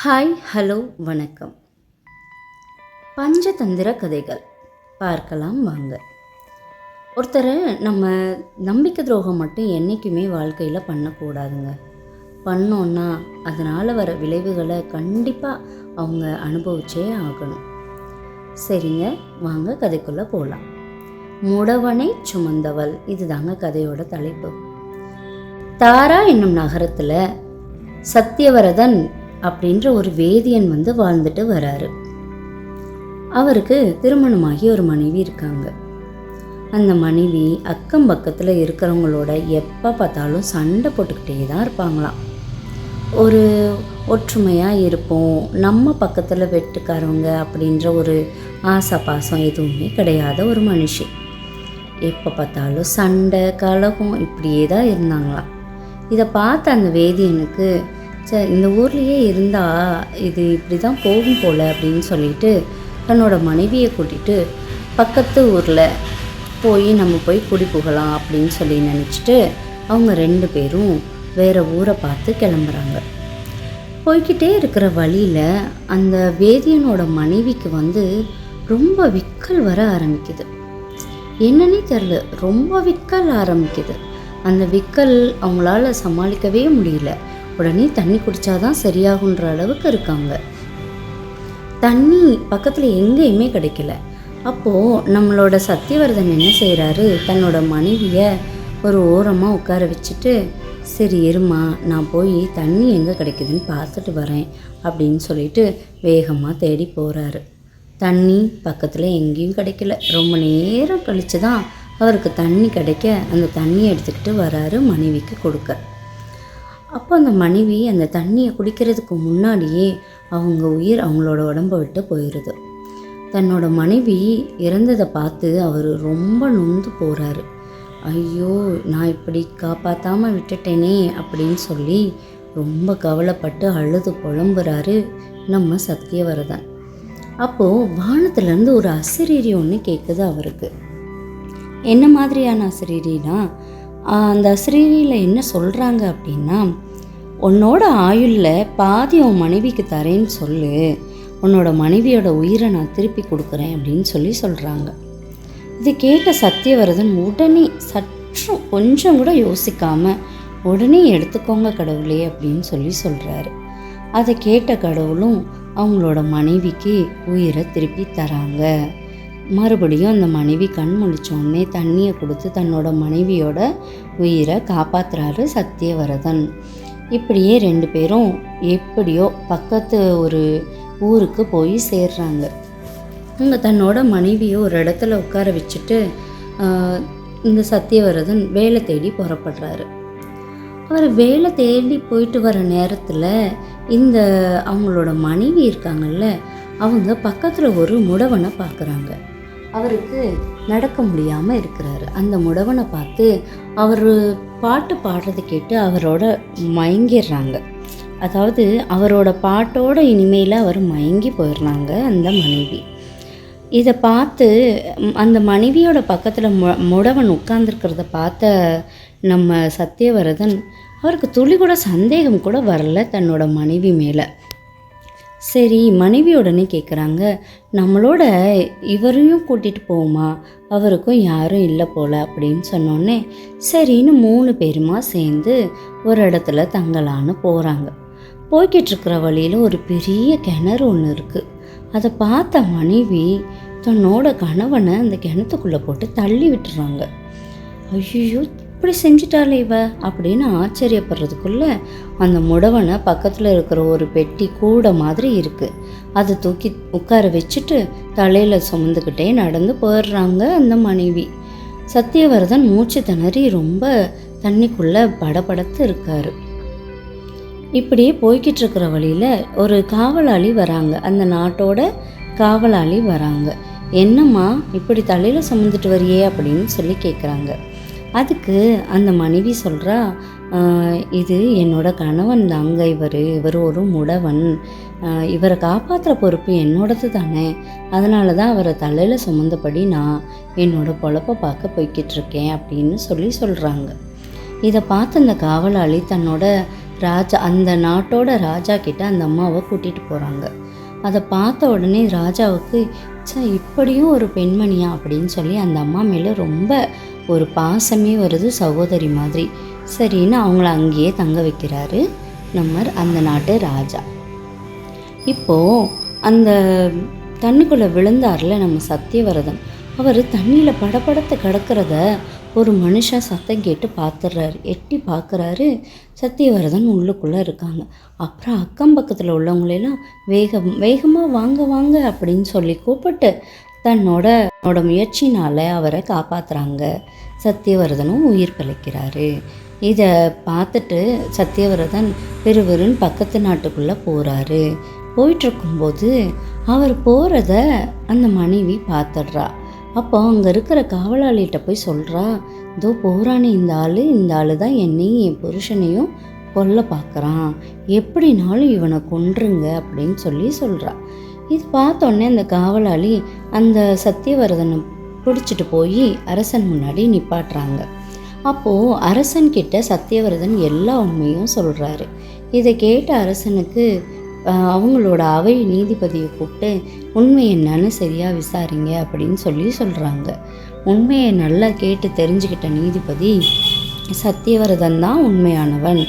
Hi, hello, வணக்கம். பஞ்சதந்திர கதைகள் பார்க்கலாம் வாங்க. ஒருத்தரை நம்ம நம்பிக்கை துரோகம் மட்டும் என்றைக்குமே வாழ்க்கையில் பண்ணக்கூடாதுங்க. பண்ணோன்னா அதனால் வர விளைவுகளை கண்டிப்பாக அவங்க அனுபவிச்சே ஆகணும். சரிங்க, வாங்க கதைக்குள்ளே போகலாம். முடவனை சுமந்தவள், இதுதாங்க கதையோட தலைப்பு. தாரா என்னும் நகரத்தில் சத்தியவரதன் அப்படின்ற ஒரு வேதியன் வாழ்ந்துட்டு வராரு. அவருக்கு திருமணமாகி ஒரு மனைவி இருக்காங்க. அந்த மனைவி அக்கம் பக்கத்தில் இருக்கிறவங்களோட எப்போ பார்த்தாலும் சண்டை போட்டுக்கிட்டே தான் இருப்பாங்களாம். ஒரு ஒற்றுமையாக இருப்போம், நம்ம பக்கத்தில் வெட்டுக்காரவங்க அப்படின்ற ஒரு ஆசை பாசம் எதுவுமே கிடையாத ஒரு மனுஷி. எப்போ பார்த்தாலும் சண்டை கலகம் இப்படியே தான் இருந்தாங்களாம். இதை பார்த்த அந்த வேதியனுக்கு இந்த ஊர்லேயே இருந்தால் இது இப்படி தான் போகும் போல் அப்படின்னு சொல்லிட்டு தன்னோட மனைவியை கூட்டிகிட்டு பக்கத்து ஊரில் நம்ம போய் குடி புகலாம் அப்படின்னு சொல்லி நினச்சிட்டு அவங்க 2 பேரும் வேறு ஊரை பார்த்து கிளம்புறாங்க. போய்கிட்டே இருக்கிற வழியில் அந்த வேதியனோட மனைவிக்கு ரொம்ப விக்கல் வர ஆரம்பிக்குது. என்னன்னே தெரில, ரொம்ப விக்கல் ஆரம்பிக்குது. அந்த விக்கல் அவங்களால சமாளிக்கவே முடியல. உடனே தண்ணி குடித்தாதான் சரியாகுன்ற அளவுக்கு இருக்காங்க. தண்ணி பக்கத்தில் எங்கேயுமே கிடைக்கல. அப்போது நம்மளோட சத்தியவரதன் என்ன செய்கிறாரு, தன்னோட மனைவியை ஒரு ஓரமாக உட்கார வச்சுட்டு, சரி இருமா, நான் போய் தண்ணி எங்கே கிடைக்குதுன்னு பார்த்துட்டு வரேன் அப்படின்னு சொல்லிட்டு வேகமாக தேடி போகிறாரு. தண்ணி பக்கத்தில் எங்கேயும் கிடைக்கல. ரொம்ப நேரம் கழித்து தான் அவருக்கு தண்ணி கிடைக்க அந்த தண்ணியை எடுத்துக்கிட்டு வராரு மனைவிக்கு கொடுக்க. அப்போ அந்த மனைவி அந்த தண்ணியை குடிக்கிறதுக்கு முன்னாடியே அவங்க உயிர் அவங்களோட உடம்பை விட்டு போயிடுது. தன்னோட மனைவி இறந்ததை பார்த்து அவர் ரொம்ப நொந்து போகிறாரு. ஐயோ, நான் இப்படி காப்பாற்றாமல் விட்டுட்டேனே அப்படின்னு சொல்லி ரொம்ப கவலைப்பட்டு அழுது புலம்புறாரு நம்ம சத்தியவரதன். அப்போது வானத்துலேருந்து ஒரு அசரீரி ஒன்று கேட்குது அவருக்கு. என்ன மாதிரியான அசரீரினா, அந்த அசரீரியில் என்ன சொல்கிறாங்க அப்படின்னா, உன்னோட ஆயுளில் பாதி உன் மனைவிக்கு தரேன்னு சொல்லு, உன்னோட மனைவியோட உயிரை நான் திருப்பி கொடுக்குறேன் அப்படின்னு சொல்கிறாங்க. இது கேட்ட சத்தியவரதன் உடனே சற்றும் கொஞ்சம் கூட யோசிக்காமல் உடனே எடுத்துக்கோங்க கடவுளே அப்படின்னு சொல்கிறாரு. அதை கேட்ட கடவுளும் அவங்களோட மனைவிக்கு உயிரை திருப்பி தராங்க. மறுபடியும் அந்த மனைவி கண் முழிச்சோடனே தண்ணியை கொடுத்து தன்னோட மனைவியோட உயிரை காப்பாற்றுறாரு சத்தியவரதன். இப்படியே 2 பேரும் எப்படியோ பக்கத்து ஒரு ஊருக்கு போய் சேர்றாங்க. அங்கே தன்னோட மனைவியை ஒரு இடத்துல உட்கார வச்சுட்டு இந்த சத்தியவரதன் வேலை தேடி புறப்படுறாரு. அவர் வேலை தேடி போயிட்டு வர நேரத்தில் இந்த அவங்களோட மனைவி இருக்காங்கல்ல, அவங்க பக்கத்தில் ஒரு முடவனை பார்க்குறாங்க. அவருக்கு நடக்க முடியாமல் இருக்கிறாரு. அந்த முடவனை பார்த்து அவர் பாட்டு பாடுறது கேட்டு அவரோட மயங்கிடுறாங்க. அதாவது அவரோட பாட்டோட இனிமேல் அவர் மயங்கி போயிடுறாங்க அந்த மனைவி. இதை பார்த்து அந்த மனைவியோட பக்கத்தில் முடவன் உட்கார்ந்துருக்கிறத பார்த்த நம்ம சத்தியவரதன் அவருக்கு துளி கூட சந்தேகம் கூட வரல தன்னோட மனைவி மேலே. சரி, மனைவியோடனே கேட்குறாங்க, நம்மளோட இவரையும் கூட்டிகிட்டு போகுமா, அவருக்கும் யாரும் இல்லை போல் அப்படின்னு சொன்னோடனே சரின்னு 3 பேருமா சேர்ந்து ஒரு இடத்துல தங்கலான்னு போகிறாங்க. போய்கிட்டுருக்கிற வழியில் ஒரு பெரிய கிணறு ஒன்று இருக்குது. அதை பார்த்த மனைவி தன்னோட கணவனை அந்த கிணத்துக்குள்ளே போட்டு தள்ளி விட்டுறாங்க. ஐயோ, இப்படி செஞ்சிட்டாலே இவ அப்படின்னு ஆச்சரியப்படுறதுக்குள்ளே அந்த முடவனை பக்கத்தில் இருக்கிற ஒரு பெட்டி கூட மாதிரி இருக்குது, அதை தூக்கி உட்கார வச்சுட்டு தலையில் சுமந்துக்கிட்டே நடந்து போயிடுறாங்க அந்த மனைவி. சத்தியவரதன் மூச்சு திணறி ரொம்ப தண்ணிக்குள்ளே படபடத்து இருக்காரு. இப்படியே போய்கிட்டு இருக்கிற வழியில் ஒரு காவலாளி வராங்க. அந்த நாட்டோட காவலாளி வராங்க. என்னம்மா இப்படி தலையில் சுமந்துட்டு வரியே அப்படின்னு சொல்லி கேட்குறாங்க. அதுக்கு அந்த மனைவி சொல்கிறா, இது என்னோட கணவன் தாங்க, இவர் ஒரு முடவன், இவரை காப்பாற்றுற பொறுப்பு என்னோடது தானே, அதனால தான் அவரை தலையில் சுமந்தபடி நான் என்னோடய பொழப்பை பார்க்க போய்கிட்டு இருக்கேன் அப்படின்னு சொல்கிறாங்க. இதை பார்த்து அந்த காவலாளி தன்னோட ராஜா அந்த நாட்டோட ராஜா கிட்ட அந்த அம்மாவை கூட்டிகிட்டு போகிறாங்க. அதை பார்த்த உடனே ராஜாவுக்கு இப்படியும் ஒரு பெண்மணியா அப்படின்னு சொல்லி அந்த அம்மா மேலே ரொம்ப ஒரு பாசமே வருது, சகோதரி மாதிரி. சரின்னு அவங்கள அங்கேயே தங்க வைக்கிறாரு அந்த நாட்டு ராஜா. இப்போது அந்த தண்ணிக்குள்ளே விழுந்தார்ல நம்ம சத்தியவிரதன், அவர் தண்ணியில் படபடத்தை கிடக்கிறத ஒரு மனுஷன் சத்தம் கேட்டு பார்த்துடுறாரு. எட்டி பார்க்குறாரு, சத்தியவிரதன் உள்ளுக்குள்ளே இருக்காங்க. அப்புறம் அக்கம் பக்கத்தில் உள்ளவங்களெல்லாம் வேகமாக வாங்க வாங்க அப்படின்னு சொல்லி கூப்பிட்டு தன்னோட முயற்சினால் அவரை காப்பாற்றுறாங்க. சத்தியவிரதனும் உயிர் பிழைக்கிறாரு. இதை பார்த்துட்டு சத்தியவிரதன் விறுவிறுன்னு பக்கத்து நாட்டுக்குள்ளே போகிறாரு. போயிட்டுருக்கும்போது அவர் போகிறத அந்த மனைவி பார்த்துடுறா. அப்போ அங்கே இருக்கிற காவலாளிகிட்ட போய் சொல்கிறா, இதோ போகிறானே இந்த ஆள் தான் என்னையும் என் புருஷனையும் கொல்ல பார்க்குறான், எப்படினாலும் இவனை கொன்றுங்க அப்படின்னு சொல்லி சொல்கிறா. இது பார்த்தோன்னே அந்த காவலாளி அந்த சத்தியவிரதனை பிடிச்சிட்டு போய் அரசன் முன்னாடி நிப்பாட்டுறாங்க. அப்போது அரசன்கிட்ட சத்தியவிரதன் எல்லா உண்மையும் சொல்கிறாரு. இதை கேட்ட அரசனுக்கு அவங்களோட அவை நீதிபதியை கூப்பிட்டு உண்மை என்னன்னு சரியாக விசாரிங்க அப்படின்னு சொல்கிறாங்க. உண்மையை நல்லா கேட்டு தெரிஞ்சுக்கிட்ட நீதிபதி சத்தியவிரதன் தான் உண்மையானவன்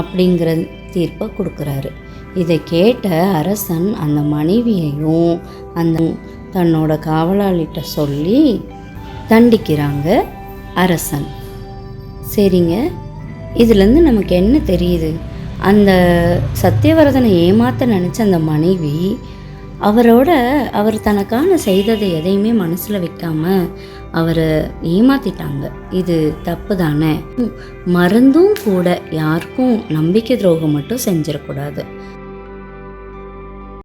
அப்படிங்கிற தீர்ப்பை கொடுக்குறாரு. இதை கேட்ட அரசன் அந்த மனைவியையும் அந்த தன்னோட காவலாளிகிட்ட சொல்லி தண்டிக்கிறாங்க அரசன். சரிங்க, இதுலேருந்து நமக்கு என்ன தெரியுது? அந்த சத்தியவிரதனை ஏமாற்ற நினச்ச அந்த மனைவி அவர் தனக்கான செய்ததை எதையுமே மனசில் வைக்காமல் அவரை ஏமாற்றிட்டாங்க. இது தப்பு தானே. மறந்தும் கூட யாருக்கும் நம்பிக்கை துரோகம் மட்டும் செஞ்சிடக்கூடாது.